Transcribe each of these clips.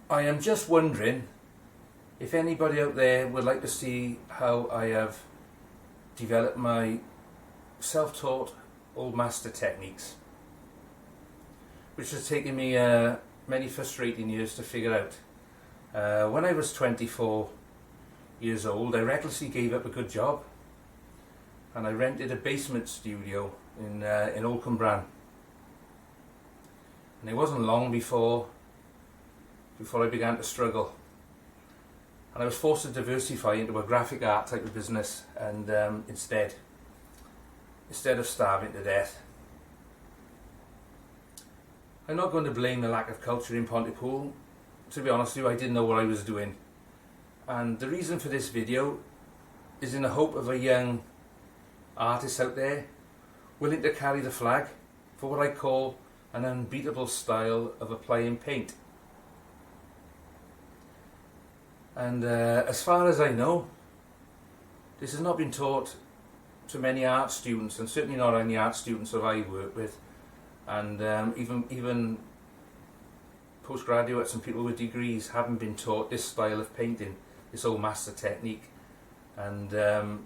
I am just wondering if anybody out there would like to see how I have developed my self-taught old master techniques, which has taken me many frustrating years to figure out. When I was 24 years old, I recklessly gave up a good job and I rented a basement studio in Old Cwmbran. And it wasn't long before I began to struggle, and I was forced to diversify into a graphic art type of business, and instead of starving to death. I'm not going to blame the lack of culture in Pontypool. To be honest with you, I didn't know what I was doing, and the reason for this video is in the hope of a young artist out there willing to carry the flag for what I call an unbeatable style of applying paint. And as far as I know, this has not been taught to many art students, and certainly not any art students that I work with, and even postgraduates and people with degrees haven't been taught this style of painting, this old master technique. And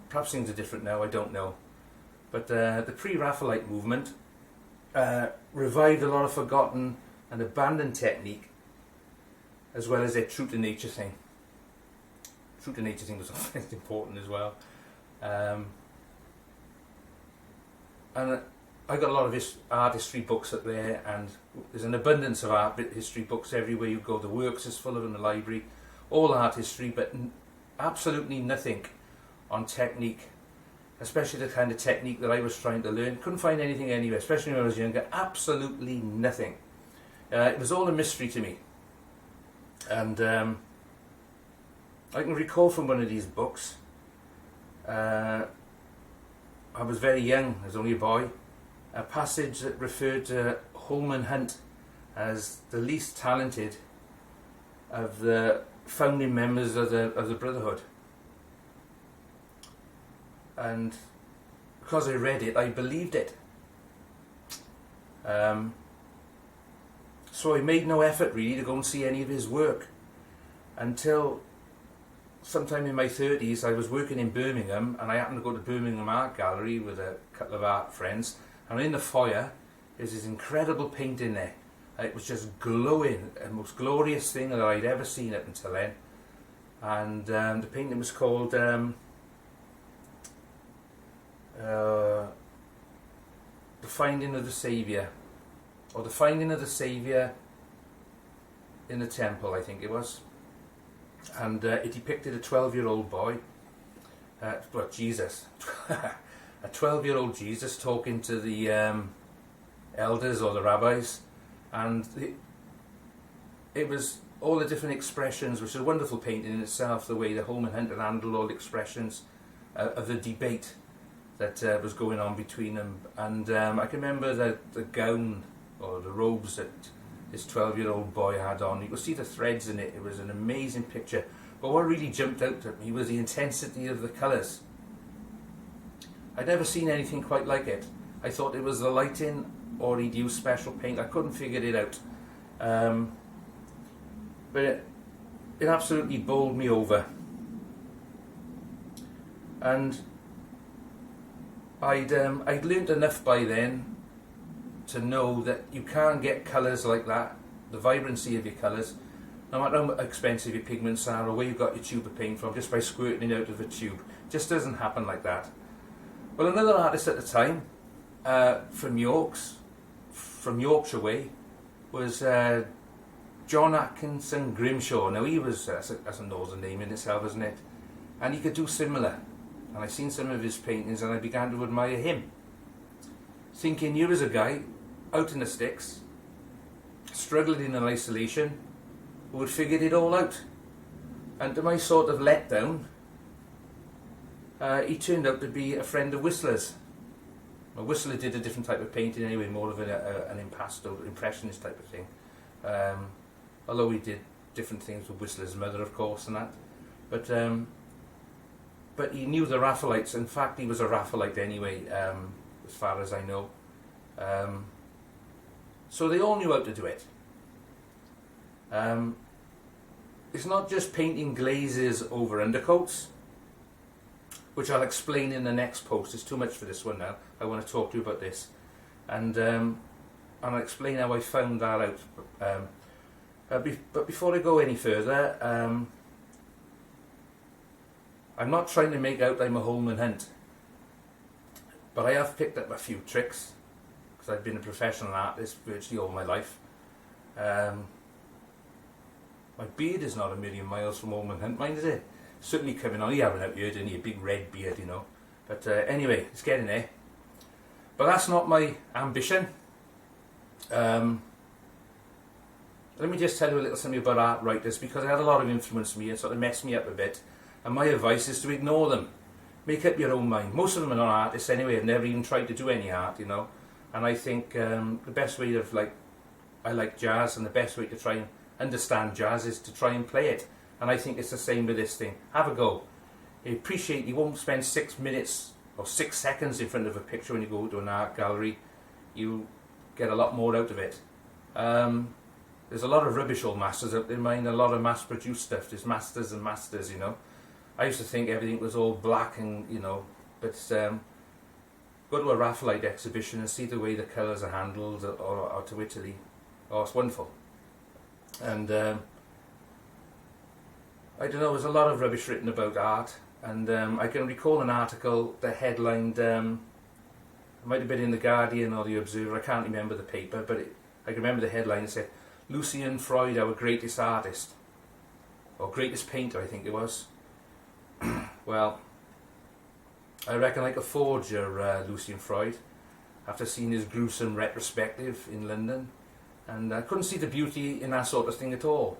perhaps things are different now, I don't know. But the pre-Raphaelite movement revived a lot of forgotten and abandoned technique, as well as their true to nature thing. True to nature thing was always important as well. And I got a lot of art history books up there, and there's an abundance of art history books everywhere you go. The Works is full of in the library, all art history, but absolutely nothing on technique, especially the kind of technique that I was trying to learn. Couldn't find anything anywhere, especially when I was younger. Absolutely nothing. It was all a mystery to me. And I can recall from one of these books, I was very young, I was only a boy, a passage that referred to Holman Hunt as the least talented of the founding members of the Brotherhood. And because I read it, I believed it. So I made no effort really to go and see any of his work until sometime in my 30s. I was working in Birmingham, and I happened to go to Birmingham Art Gallery with a couple of art friends, and in the foyer there's this incredible painting there. It was just glowing, the most glorious thing that I'd ever seen up until then. And the painting was called The Finding of the Saviour, or The Finding of the Saviour in the Temple, I think it was. And it depicted a 12-year-old boy, Jesus, a 12-year-old Jesus talking to the elders or the rabbis, and it was all the different expressions, which is a wonderful painting in itself, the way the Holman Hunt handled all the expressions of the debate that was going on between them. And I can remember the gown or the robes that this 12-year-old boy had on. You could see the threads in it. It was an amazing picture. But what really jumped out at me was the intensity of the colours. I'd never seen anything quite like it. I thought it was the lighting, or he'd used special paint. I couldn't figure it out. But it absolutely bowled me over. And I'd learnt enough by then to know that you can't get colours like that, the vibrancy of your colours, no matter how expensive your pigments are or where you got your tube of paint from, just by squirting it out of a tube. It just doesn't happen like that. Well, another artist at the time, from Yorkshire way, was John Atkinson Grimshaw. Now he was, that's a northern name in itself, isn't it? And he could do similar. And I've seen some of his paintings and I began to admire him, thinking here was a guy out in the sticks, struggling in isolation, who had figured it all out. And to my sort of letdown, he turned out to be a friend of Whistler's. Well, Whistler did a different type of painting anyway, more of an impasto, impressionist type of thing. Although he did different things with Whistler's mother, of course, and that. But but he knew the Raphaelites. In fact, he was a Raphaelite anyway, as far as I know. So they all knew how to do it. It's not just painting glazes over undercoats, which I'll explain in the next post. It's too much for this one now. I want to talk to you about this. And I'll explain how I found that out. But before I go any further, I'm not trying to make out I'm a Holman Hunt, but I have picked up a few tricks, because I've been a professional artist virtually all my life. My beard is not a million miles from Holman Hunt, mind, is it? Certainly coming on. You haven't out here, any a big red beard, you know. But anyway, it's getting there. But that's not my ambition. Let me just tell you a little something about art writers, because they had a lot of influence on me and sort of messed me up a bit. And my advice is to ignore them. Make up your own mind. Most of them are not artists anyway. I've never even tried to do any art, you know. And I think the best way of, I like jazz, and the best way to try and understand jazz is to try and play it. And I think it's the same with this thing. Have a go. I appreciate you won't spend 6 minutes or 6 seconds in front of a picture when you go to an art gallery. You get a lot more out of it. There's a lot of rubbish old masters out there, mind, a lot of mass-produced stuff. There's masters and masters, you know. I used to think everything was all black and, you know, but go to a Raphaelite exhibition and see the way the colours are handled, or to Italy. Oh, it's wonderful. And I don't know, there's a lot of rubbish written about art, and I can recall an article that headlined, it might have been in the Guardian or the Observer, I can't remember the paper, but I can remember the headline. It said, Lucian Freud, our greatest artist, or greatest painter, I think it was. Well, I reckon I could forge your Lucian Freud after seeing his gruesome retrospective in London, and I couldn't see the beauty in that sort of thing at all.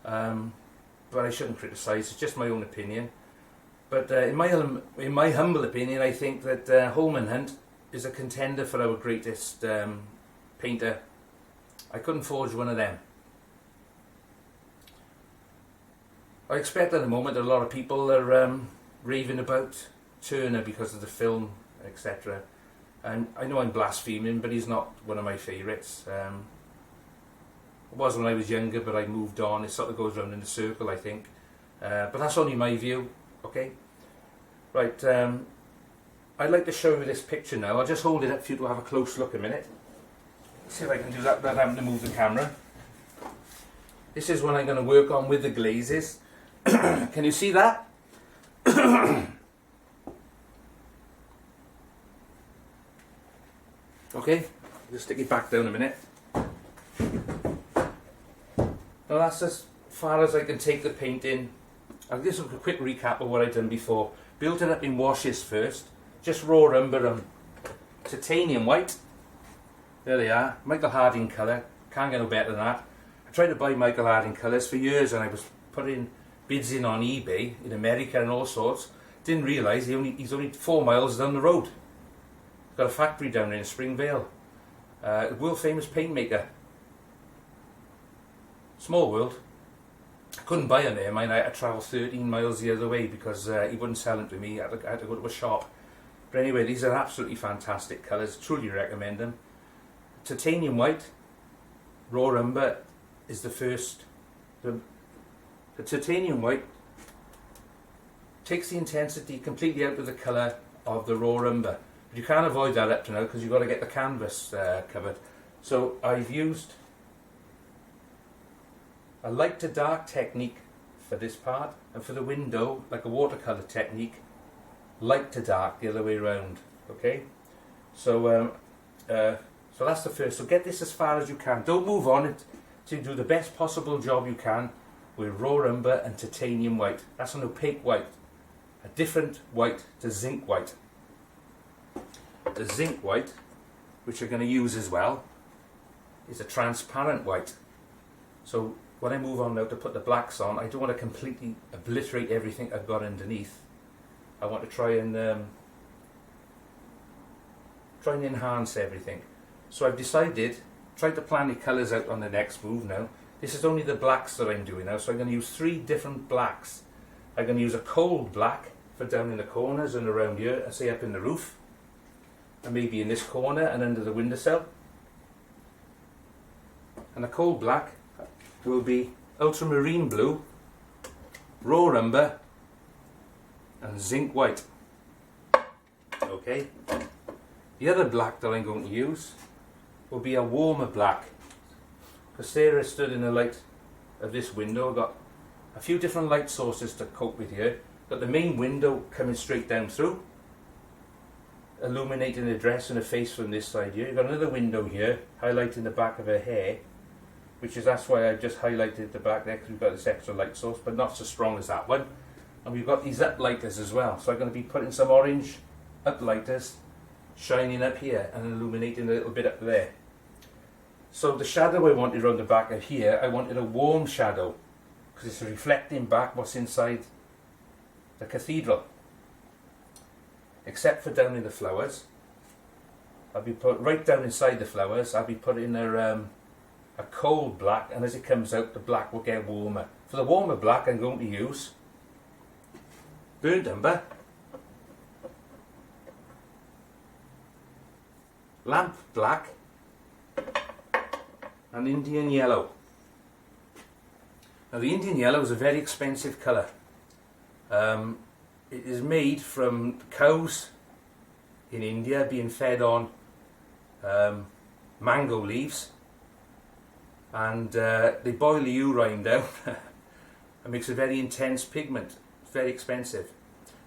But I shouldn't criticise, it's just my own opinion. But in my humble opinion, I think that Holman Hunt is a contender for our greatest painter. I couldn't forge one of them. I expect at the moment that a lot of people are raving about Turner because of the film, etc. And I know I'm blaspheming, but he's not one of my favourites. It was when I was younger, but I moved on. It sort of goes round in a circle, I think. But that's only my view, okay? Right, I'd like to show you this picture now. I'll just hold it up for you to have a close look a minute. See if I can do that without having to move the camera. This is what I'm going to work on with the glazes. Can you see that? Okay, just stick it back down a minute. Now that's as far as I can take the paint in. I'll give a quick recap of what I've done before. Built it up in washes first, just raw umber and titanium white. There they are, Michael Harding colour, can't get no better than that. I tried to buy Michael Harding colours for years, and I was putting bids in on eBay in America and all sorts. Didn't realise he's only 4 miles down the road. Got a factory down there in Springvale. World famous paint maker. Small world. I couldn't buy him there, mind. I had to travel 13 miles the other way because he wouldn't sell them to me. I had to go to a shop. But anyway, these are absolutely fantastic colours. Truly recommend them. Titanium white, raw umber is the first. The titanium white takes the intensity completely out of the colour of the raw umber. But you can't avoid that up to now because you've got to get the canvas covered. So I've used a light to dark technique for this part, and for the window, like a watercolour technique, light to dark the other way around. Okay, so so that's the first. So get this as far as you can. Don't move on it to do the best possible job you can with raw umber and titanium white. That's an opaque white, a different white to zinc white. The zinc white, which you're going to use as well, is a transparent white. So when I move on now to put the blacks on, I don't want to completely obliterate everything I've got underneath. I want to try and enhance everything. So I've decided, try to plan the colours out on the next move now. This is only the blacks that I'm doing now, so I'm going to use 3 different blacks. I'm going to use a cold black for down in the corners and around here, say up in the roof, and maybe in this corner and under the windowsill. And the coal black will be ultramarine blue, raw umber and zinc white. Okay. The other black that I'm going to use will be a warmer black, because Sarah stood in the light of this window. I've got a few different light sources to cope with here. Got the main window coming straight down through, illuminating the dress and the face from this side here. You've got another window here highlighting the back of her hair, that's why I just highlighted the back there, because we've got this extra light source, but not so strong as that one. And we've got these uplighters as well, so I'm going to be putting some orange uplighters shining up here and illuminating a little bit up there. So the shadow I wanted around the back of here, I wanted a warm shadow, because it's reflecting back what's inside the cathedral. Except for down in the flowers, I'll be put right down inside the flowers. I'll be putting a cold black, and as it comes out, the black will get warmer. For the warmer black, I'm going to use burnt umber, lamp black, and Indian yellow. Now the Indian yellow is a very expensive colour. It is made from cows in India being fed on mango leaves, and they boil the urine down and makes a very intense pigment. It's very expensive.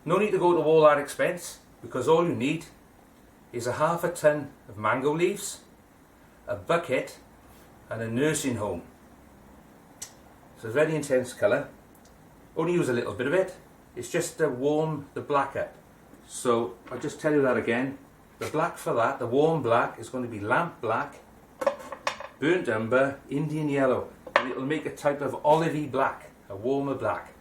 No need to go to all that expense, because all you need is a half a ton of mango leaves, a bucket and a nursing home. It's a very intense colour. Only use a little bit of it. It's just to warm the black up. So I'll just tell you that again. The black for that, the warm black, is going to be lamp black, burnt umber, Indian yellow. And it'll make a type of olivey black, a warmer black.